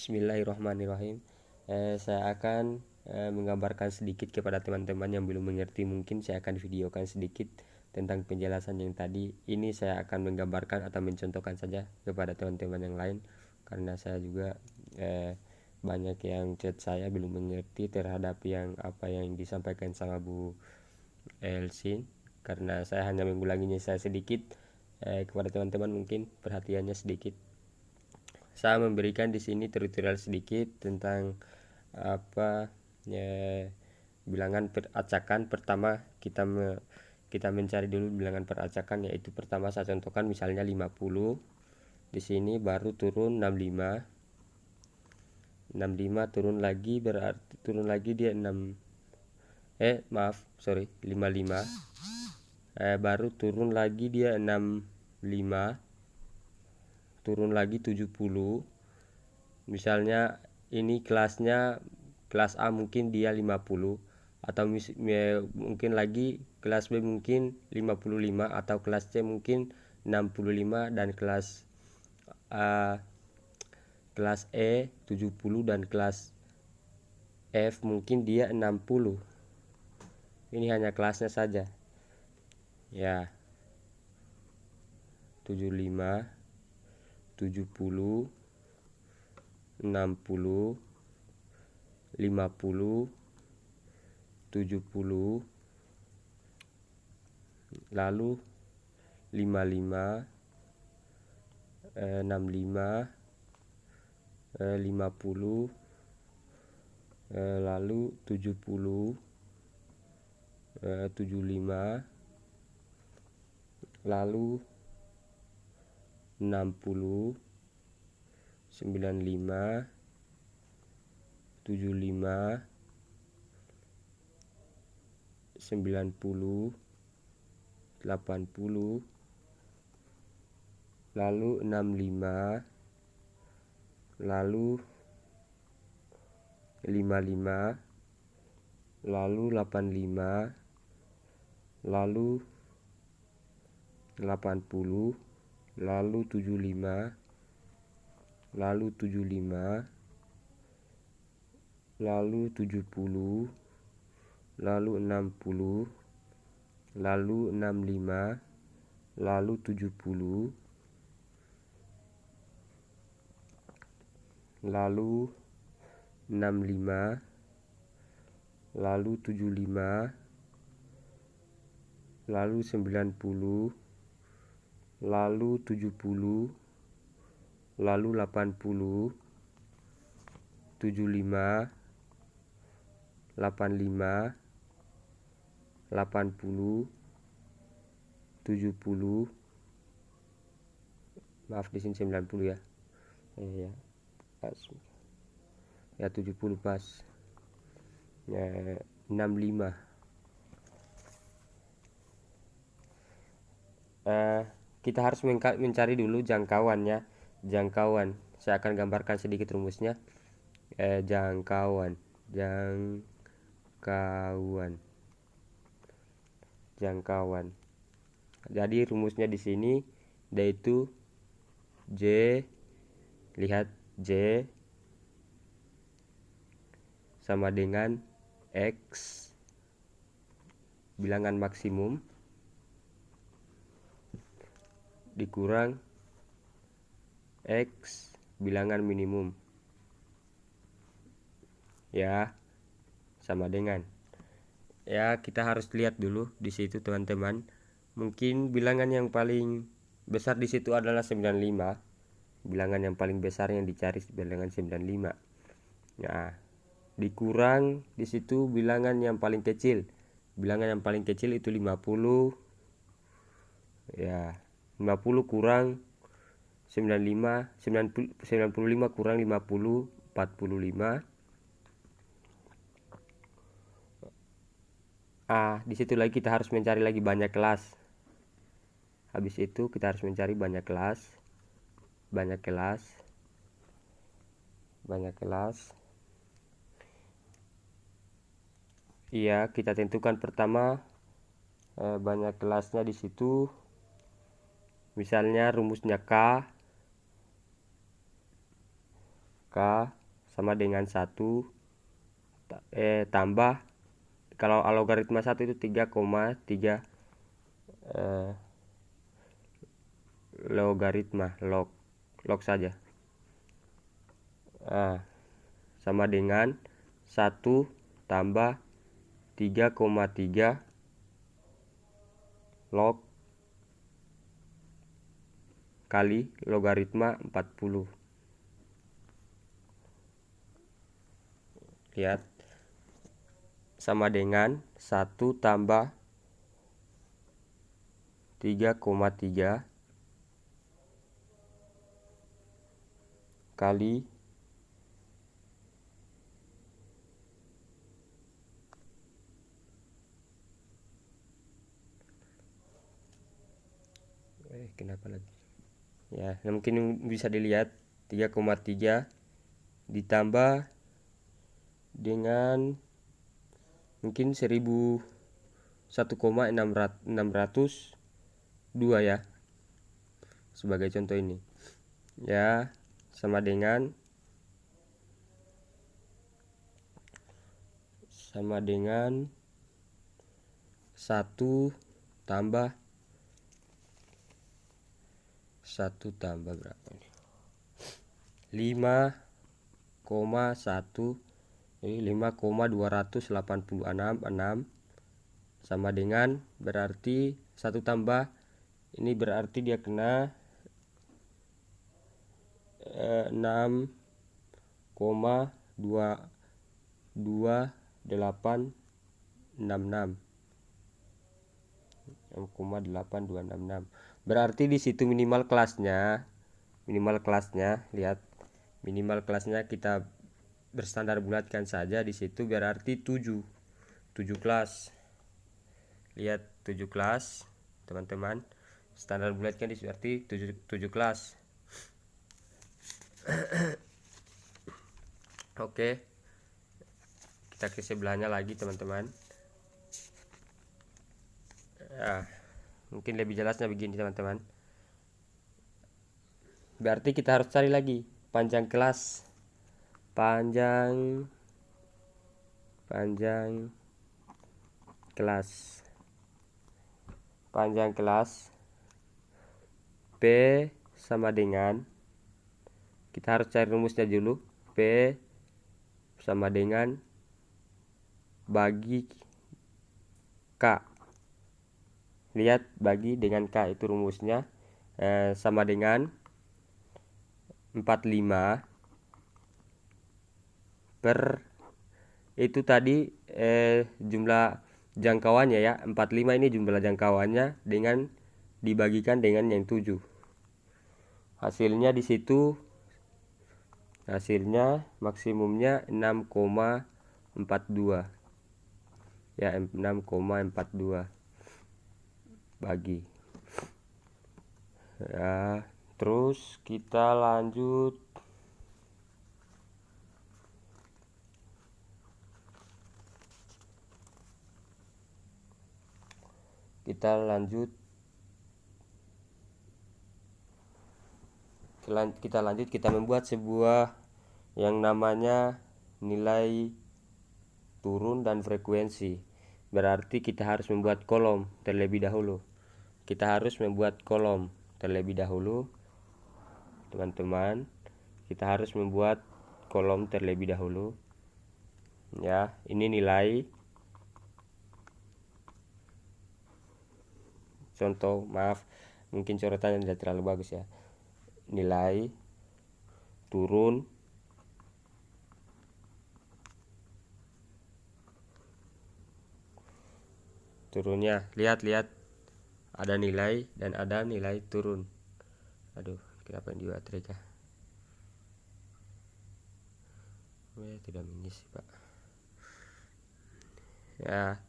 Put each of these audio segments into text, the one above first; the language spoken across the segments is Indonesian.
Bismillahirrahmanirrahim. Saya akan menggambarkan sedikit kepada teman-teman yang belum mengerti. Mungkin saya akan videokan sedikit tentang penjelasan yang tadi. Ini saya akan menggambarkan atau mencontohkan saja kepada teman-teman yang lain, karena saya juga banyak yang chat saya belum mengerti terhadap apa yang disampaikan sama Bu Elsin. Karena saya hanya mengulanginya saya sedikit, kepada teman-teman mungkin perhatiannya sedikit. Saya memberikan di sini tutorial sedikit tentang apa bilangan peracakan. Pertama kita mencari dulu bilangan peracakan, yaitu pertama saya contohkan misalnya 50. Di sini baru turun 65. 65 turun lagi, berarti turun lagi dia 55. Baru turun lagi dia 65. Turun lagi 70. Misalnya ini kelasnya kelas A, mungkin dia 50, atau mungkin lagi kelas B mungkin 55, atau kelas C mungkin 65, dan kelas E 70, dan kelas F mungkin dia 60. Ini hanya kelasnya saja ya, 75, 70, 60, 50, 70, lalu 55, 65, 50, lalu 70, 75, lalu 60, 95, 75, 90, 80, lalu 65, lalu 55, lalu 85, lalu 80, lalu 75, lalu 75, lalu 70, lalu 60, lalu 65, lalu 70, lalu 65, lalu 75, lalu 90, lalu 70, lalu 80, 75, 85, 80, 70, maaf di sini 90 ya. Ya, pas. Ya 70 pas. 65. Kita harus mencari dulu jangkauannya. Jangkauan, saya akan gambarkan sedikit rumusnya. Jangkauan. Jadi rumusnya di sini yaitu J, lihat J sama dengan X bilangan maksimum dikurang X bilangan minimum, ya, sama dengan, ya, kita harus lihat dulu di situ teman-teman. Mungkin bilangan yang paling besar di situ adalah 95. Bilangan yang paling besar yang dicari bilangan 95. Nah, dikurang di situ bilangan yang paling kecil. Bilangan yang paling kecil itu 50. Ya, 50 kurang 95, 95 kurang 50, 45. Di situ lagi kita harus mencari lagi banyak kelas. Habis itu kita harus mencari banyak kelas. Iya, kita tentukan pertama banyak kelasnya di situ. Misalnya rumusnya K K sama dengan 1 tambah, kalau logaritma 1 itu 3,3 logaritma log saja. Sama dengan 1 tambah 3,3 log kali logaritma 40. Lihat, sama dengan 1 tambah 3,3 kali kenapa lagi ya, mungkin bisa dilihat 3,3 ditambah dengan mungkin 1,602 ya, sebagai contoh ini ya, sama dengan 1 tambah berapa ini, 5,1, jadi 5,286 sama dengan, berarti 1 tambah ini berarti dia kena 6,8266. Berarti di situ minimal kelasnya, lihat, minimal kelasnya kita berstandar bulatkan saja di situ, berarti 7 kelas. Lihat, 7 kelas teman-teman, standar bulatkan di berarti 7 kelas. Oke, kita ke sebelahnya lagi teman-teman. Mungkin lebih jelasnya begini teman-teman. Berarti kita harus cari lagi panjang kelas, panjang kelas P sama dengan, kita harus cari rumusnya dulu. P sama dengan bagi K. Lihat, bagi dengan K itu rumusnya sama dengan 45 per itu tadi jumlah jangkauannya ya, 45 ini jumlah jangkauannya dengan dibagikan dengan yang 7. Hasilnya di situ, hasilnya maksimumnya 6,42 ya, 6,42 bagi ya. Terus kita lanjut, kita membuat sebuah yang namanya nilai turun dan frekuensi. Berarti kita harus membuat kolom terlebih dahulu. Teman-teman, kita harus membuat kolom terlebih dahulu ya. Ini nilai contoh, maaf mungkin coretannya tidak terlalu bagus ya. Nilai turunnya, lihat ada nilai dan ada nilai turun. Aduh, kenapa ini baterai kah? Tidak mengisi pak ya,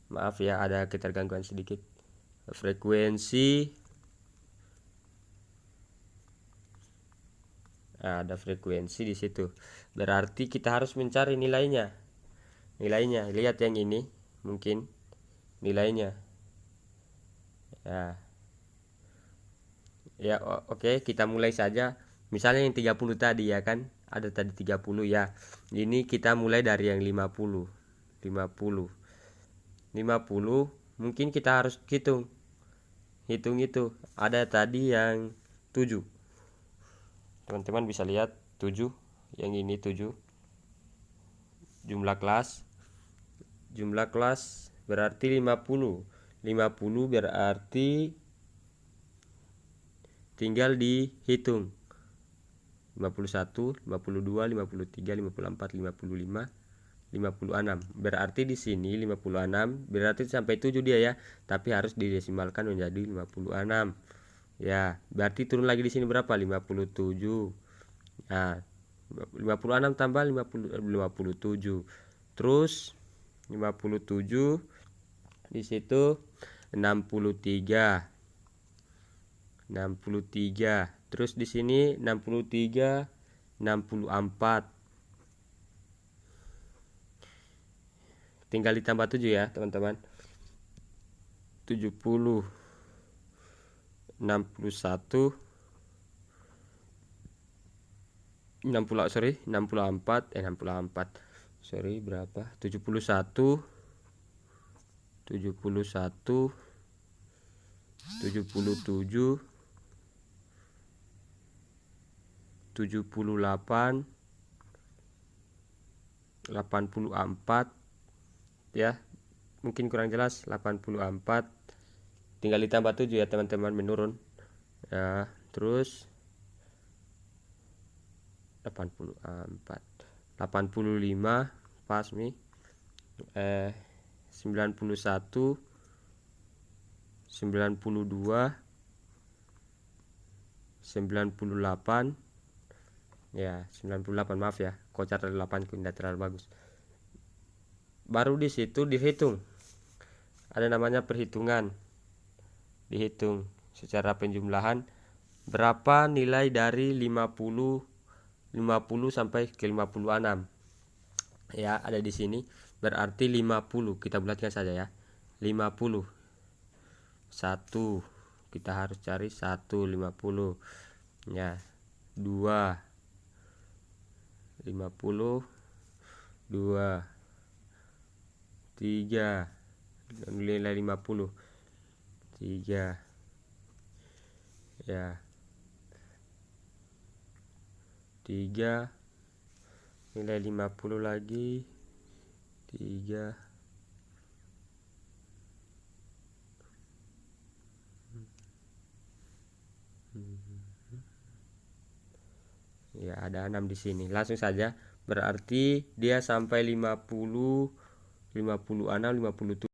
maaf ya, ada ketergangguan sedikit. Frekuensi, ada frekuensi di situ. Berarti kita harus mencari nilainya. Lihat yang ini, mungkin nilainya ya. Oke, kita mulai saja. Misalnya yang 30 tadi ya kan, ada tadi 30 ya. Ini kita mulai dari yang 50 mungkin kita harus hitung itu. Ada tadi yang 7, teman-teman bisa lihat 7, yang ini 7. Jumlah kelas berarti 50 berarti tinggal dihitung 51, 52, 53, 54, 55, 56. Berarti di sini 56 berarti sampai 7 dia ya, tapi harus didesimalkan menjadi 56. Ya, berarti turun lagi di sini berapa? 57. Nah, 56 tambah 57. Terus 57 di situ 63. Terus di sini 63, 64. Tinggal ditambah 7 ya, teman-teman. 70, 61, 64. Sorry, berapa? 71, 77, 78, 84 ya. Mungkin kurang jelas, 84. Tinggal ditambah 7 ya, teman-teman, menurun. Ya, terus 84, 85 pas nih. 91, 92, 98 ya, 98, maaf ya, kocar 8 tidak terlalu bagus. Baru di situ dihitung, ada namanya perhitungan, dihitung secara penjumlahan berapa nilai dari 50 sampai ke 56 ya, ada di sini. Berarti 50 kita bulatkan saja ya, 50 1 kita harus cari 150 ya, 2 50, 2 3 nilai 50 3 ya, 3 nilai 50 lagi 3 ya, ada 6 di sini. Langsung saja, berarti dia sampai 50, 56, 57.